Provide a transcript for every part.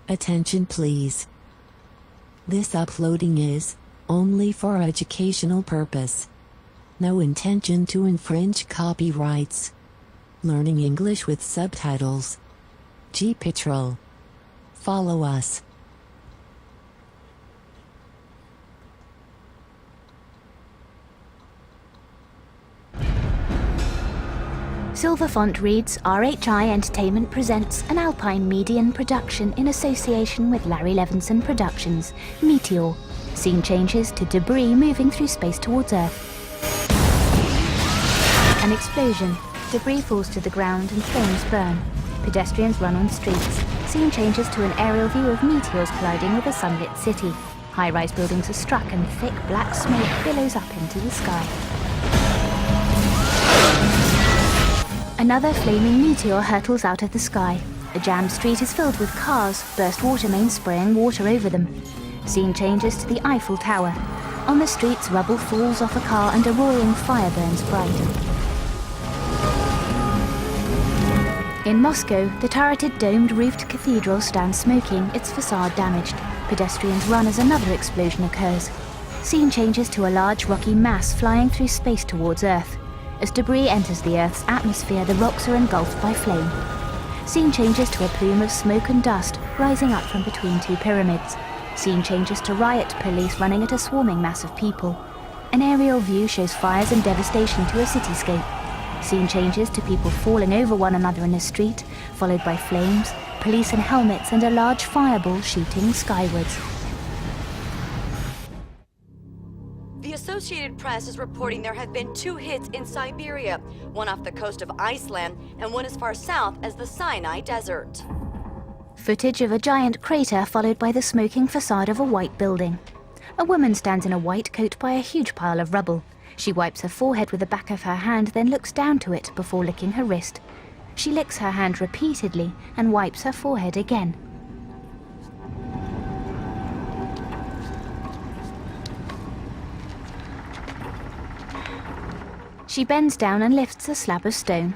Attention please. This uploading is only for educational purpose. No intention to infringe copyrights. Learning English with subtitles. GPITRAL. Follow us. Silverfont reads, RHI Entertainment presents an Alpine Median production in association with Larry Levinson Productions, Meteor. Scene changes to debris moving through space towards Earth. An explosion. Debris falls to the ground and flames burn. Pedestrians run on streets. Scene changes to an aerial view of meteors colliding with a sunlit city. High-rise buildings are struck and thick black smoke billows up into the sky. Another flaming meteor hurtles out of the sky. A jammed street is filled with cars, burst water mains spraying water over them. Scene changes to the Eiffel Tower. On the streets, rubble falls off a car and a roaring fire burns bright. In Moscow, the turreted domed-roofed cathedral stands smoking, its facade damaged. Pedestrians run as another explosion occurs. Scene changes to a large rocky mass flying through space towards Earth. As debris enters the Earth's atmosphere, the rocks are engulfed by flame. Scene changes to a plume of smoke and dust rising up from between two pyramids. Scene changes to riot police running at a swarming mass of people. An aerial view shows fires and devastation to a cityscape. Scene changes to people falling over one another in a street, followed by flames, police in helmets, and a large fireball shooting skywards. The Associated Press is reporting there have been 2 hits in Siberia, one off the coast of Iceland and one as far south as the Sinai Desert. Footage of a giant crater followed by the smoking facade of a white building. A woman stands in a white coat by a huge pile of rubble. She wipes her forehead with the back of her hand, then looks down to it before licking her wrist. She licks her hand repeatedly and wipes her forehead again. She bends down and lifts a slab of stone.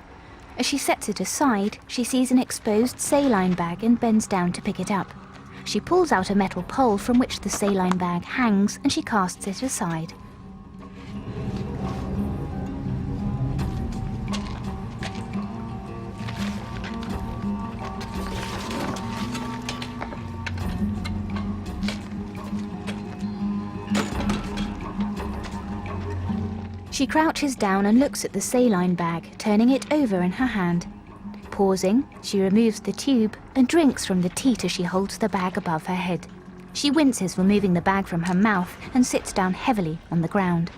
As she sets it aside, she sees an exposed saline bag and bends down to pick it up. She pulls out a metal pole from which the saline bag hangs and she casts it aside. She crouches down and looks at the saline bag, turning it over in her hand. Pausing, she removes the tube and drinks from the teat as she holds the bag above her head. She winces, removing the bag from her mouth, and sits down heavily on the ground.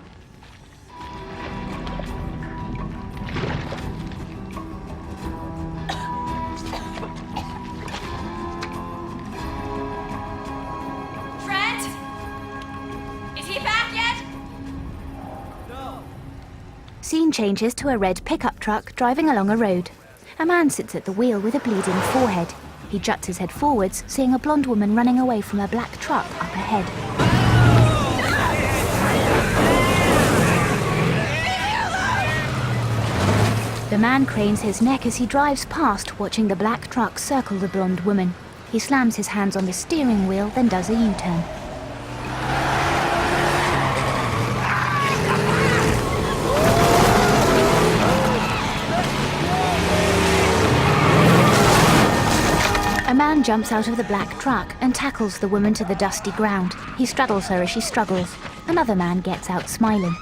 Scene changes to a red pickup truck driving along a road. A man sits at the wheel with a bleeding forehead. He juts his head forwards, seeing a blonde woman running away from a black truck up ahead. The man cranes his neck as he drives past, watching the black truck circle the blonde woman. He slams his hands on the steering wheel, then does a U-turn. A man jumps out of the black truck and tackles the woman to the dusty ground. He straddles her as she struggles. Another man gets out smiling.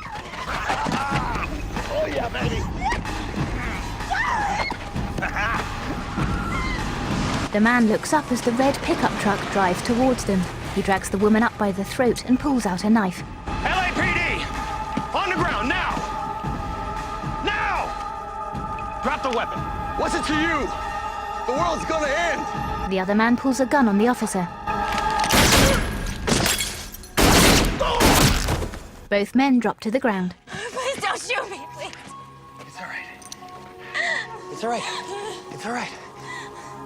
Oh yeah, baby! The man looks up as the red pickup truck drives towards them. He drags the woman up by the throat and pulls out a knife. LAPD! On the ground, now! Now! Drop the weapon. What's it to you? The world's gonna end! The other man pulls a gun on the officer. Both men drop to the ground. Please don't shoot me, please. It's all right. It's all right. It's all right.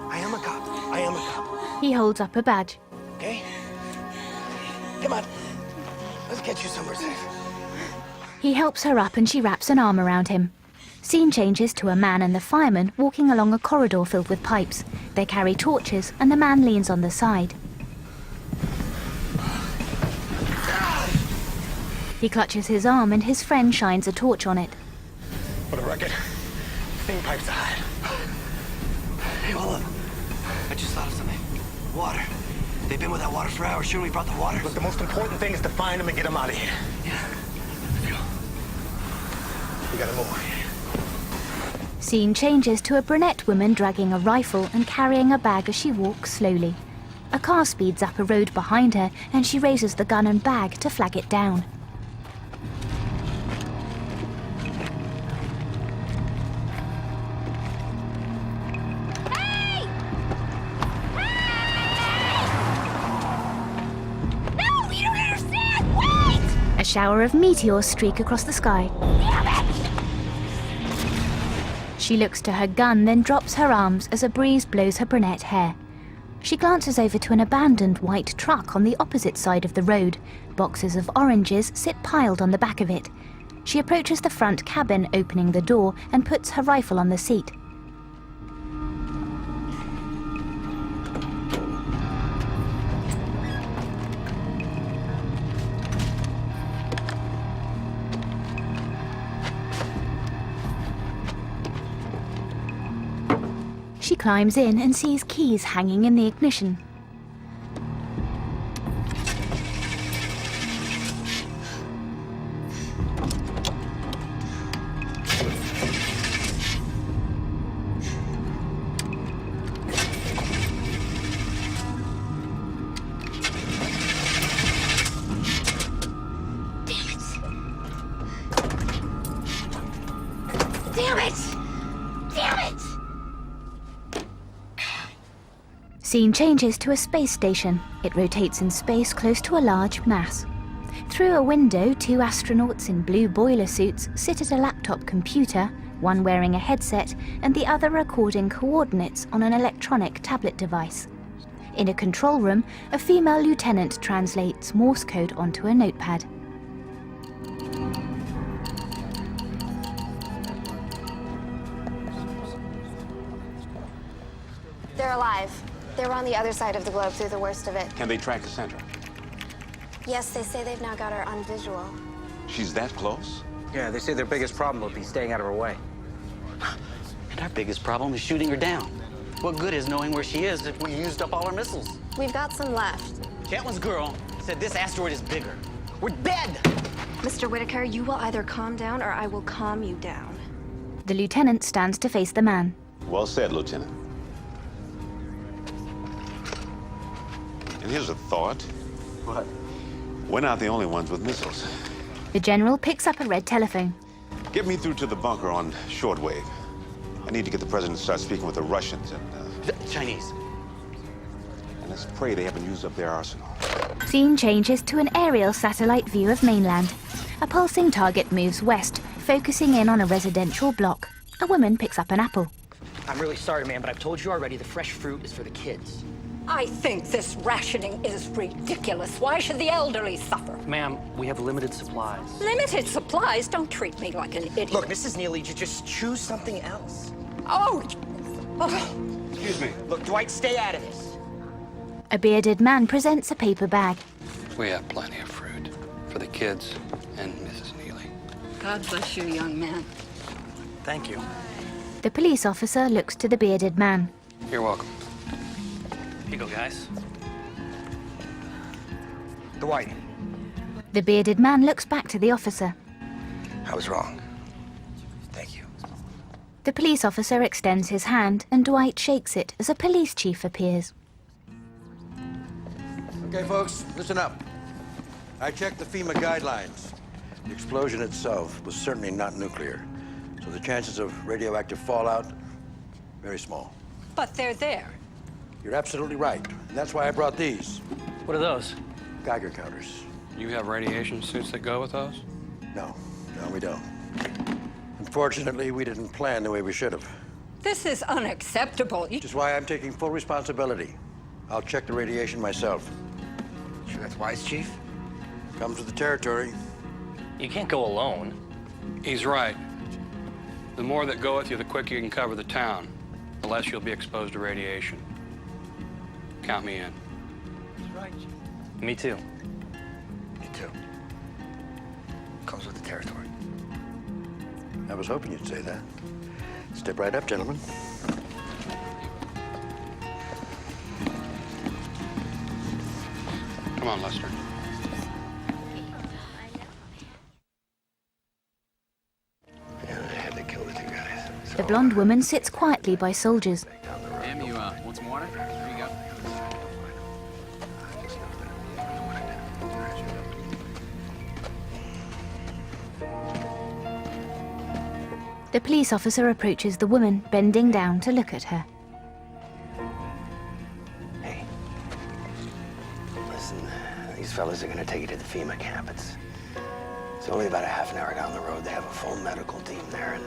I am a cop. I am a cop. He holds up a badge. Okay? Come on. Let's get you somewhere safe. He helps her up and she wraps an arm around him. Scene changes to a man and the fireman walking along a corridor filled with pipes. They carry torches and the man leans on the side. He clutches his arm and his friend shines a torch on it. For the record, steam pipes are hot. Hey, hold on. I just thought of something. Water. They've been without water for hours. Shouldn't we brought the water? Look, the most important thing is to find them and get them out of here. Yeah. Let's go. We gotta move. Scene changes to a brunette woman dragging a rifle and carrying a bag as she walks slowly. A car speeds up a road behind her and she raises the gun and bag to flag it down. A shower of meteors streak across the sky. She looks to her gun, then drops her arms as a breeze blows her brunette hair. She glances over to an abandoned white truck on the opposite side of the road. Boxes of oranges sit piled on the back of it. She approaches the front cabin, opening the door, and puts her rifle on the seat. She climbs in and sees keys hanging in the ignition. Damn it! Damn it! Scene changes to a space station. It rotates in space close to a large mass. Through a window, two astronauts in blue boiler suits sit at a laptop computer, one wearing a headset and the other recording coordinates on an electronic tablet device. In a control room, a female lieutenant translates Morse code onto a notepad. They're alive. They were on the other side of the globe through the worst of it. Can they track Cassandra? Yes, they say they've now got her on visual. She's that close? Yeah, they say their biggest problem will be staying out of her way. And our biggest problem is shooting her down. What good is knowing where she is if we used up all our missiles? We've got some left. Chatwin's girl said this asteroid is bigger. We're dead! Mr. Whitaker, you will either calm down or I will calm you down. The lieutenant stands to face the man. Well said, Lieutenant. And here's a thought. What? We're not the only ones with missiles. The general picks up a red telephone. Get me through to the bunker on shortwave. I need to get the president to start speaking with the Russians and, Chinese. and let's pray they haven't used up their arsenal. Scene changes to an aerial satellite view of mainland. A pulsing target moves west, focusing in on a residential block. A woman picks up an apple. I'm really sorry, ma'am, but I've told you already the fresh fruit is for the kids. I think this rationing is ridiculous. Why should the elderly suffer? Ma'am, we have limited supplies. Limited supplies? Don't treat me like an idiot. Look, Mrs. Neely, just choose something else. Oh! Excuse me. Look, Dwight, stay out of this. A bearded man presents a paper bag. We have plenty of fruit for the kids and Mrs. Neely. God bless you, young man. Thank you. The police officer looks to the bearded man. You're welcome. Here you go, guys. Dwight, The bearded man looks back to the officer. I was wrong. Thank you. The police officer extends his hand and Dwight shakes it as a police chief appears. Okay, folks, listen up. I checked the FEMA guidelines. The explosion itself was certainly not nuclear, so the chances of radioactive fallout, very small. But they're there. You're absolutely right, and that's why I brought these. What are those? Geiger counters. You have radiation suits that go with those? No, we don't. Unfortunately, we didn't plan the way we should have. This is unacceptable. Which is why I'm taking full responsibility. I'll check the radiation myself. Sure that's wise, Chief? Comes with the territory. You can't go alone. He's right. The more that go with you, the quicker you can cover the town. The less you'll be exposed to radiation. Count me in. Me too. Me too. Comes with the territory. I was hoping you'd say that. Step right up, gentlemen. Come on, Lester. Yeah, I had to kill the two guys. The blonde woman sits quietly by soldiers. Em, you want some water? Here you go. The police officer approaches the woman, bending down to look at her. Hey, listen, these fellas are gonna take you to the FEMA camp. It's only about a half an hour down the road. They have a full medical team there, and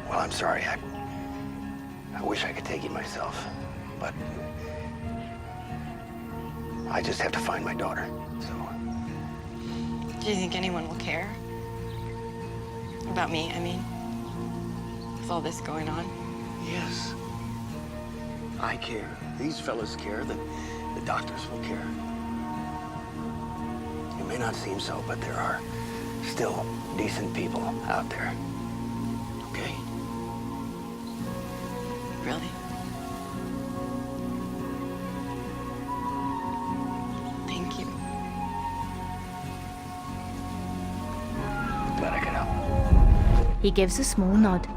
well, I'm sorry. I wish I could take you myself, but I just have to find my daughter. So. Do you think anyone will care? About me, I mean? With all this going on? Yes. I care. These fellas care. The doctors will care. It may not seem so, but there are still decent people out there. Okay? Really? Thank you. Glad I could help. He gives a small nod.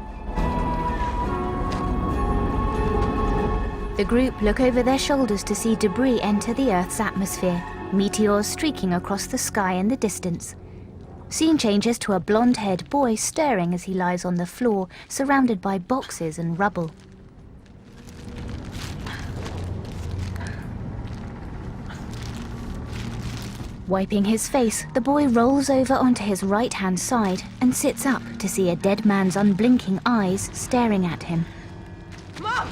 The group look over their shoulders to see debris enter the Earth's atmosphere, meteors streaking across the sky in the distance. Scene changes to a blonde-haired boy stirring as he lies on the floor, surrounded by boxes and rubble. Wiping his face, the boy rolls over onto his right-hand side and sits up to see a dead man's unblinking eyes staring at him. Mom!